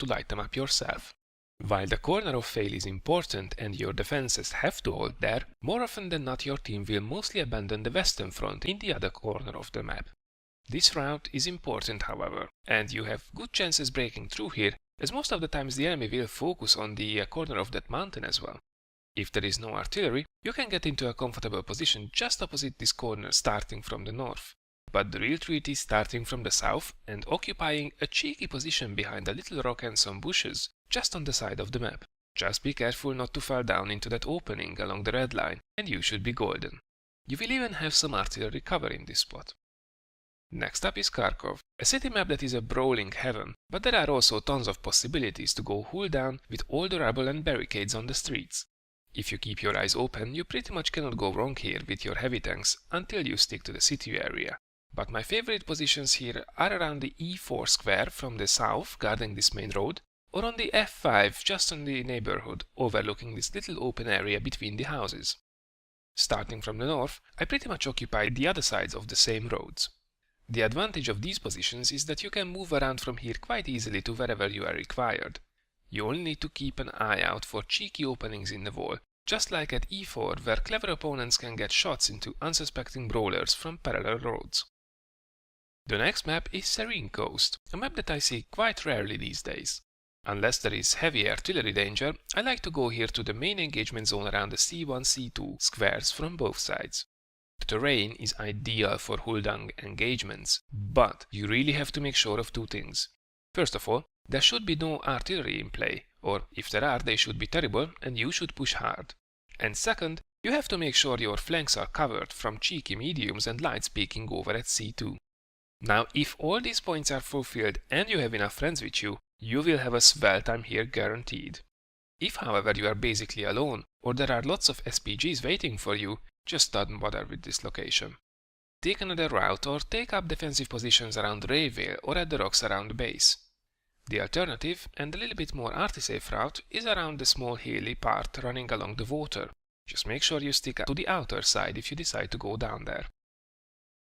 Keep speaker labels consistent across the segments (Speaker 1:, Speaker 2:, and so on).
Speaker 1: to light them up yourself. While the corner of fail is important and your defenses have to hold there, more often than not your team will mostly abandon the western front in the other corner of the map. This route is important, however, and you have good chances breaking through here, as most of the times the enemy will focus on the corner of that mountain as well. If there is no artillery, you can get into a comfortable position just opposite this corner starting from the north. But the real treat is starting from the south and occupying a cheeky position behind a little rock and some bushes just on the side of the map. Just be careful not to fall down into that opening along the red line and you should be golden. You will even have some artillery cover in this spot. Next up is Kharkov, a city map that is a brawling heaven, but there are also tons of possibilities to go Huldan with all the rubble and barricades on the streets. If you keep your eyes open, you pretty much cannot go wrong here with your heavy tanks until you stick to the city area. But my favorite positions here are around the E4 square from the south guarding this main road, or on the F5 just on the neighborhood overlooking this little open area between the houses. Starting from the north, I pretty much occupy the other sides of the same roads. The advantage of these positions is that you can move around from here quite easily to wherever you are required. You only need to keep an eye out for cheeky openings in the wall, just like at E4 where clever opponents can get shots into unsuspecting brawlers from parallel roads. The next map is Serene Coast, a map that I see quite rarely these days. Unless there is heavy artillery danger, I like to go here to the main engagement zone around the C1-C2 squares from both sides. The terrain is ideal for Huldan engagements, but you really have to make sure of two things. First of all, there should be no artillery in play, or if there are, they should be terrible and you should push hard. And second, you have to make sure your flanks are covered from cheeky mediums and lights peeking over at C2. Now, if all these points are fulfilled and you have enough friends with you, you will have a swell time here guaranteed. If, however, you are basically alone, or there are lots of SPGs waiting for you, just don't bother with this location. Take another route or take up defensive positions around Rayvale or at the rocks around the base. The alternative, and a little bit more arty-safe route, is around the small hilly part running along the water. Just make sure you stick to the outer side if you decide to go down there.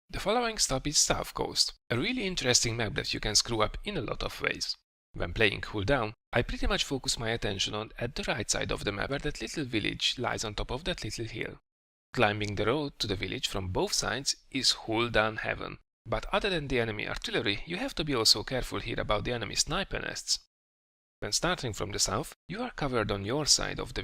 Speaker 1: The following stop is South Coast, a really interesting map that you can screw up in a lot of ways. When playing Huldan, I pretty much focus my attention on at the right side of the map where that little village lies on top of that little hill. Climbing the road to the village from both sides is Huldan heaven, but other than the enemy artillery, you have to be also careful here about the enemy sniper nests. When starting from the south, you are covered on your side of the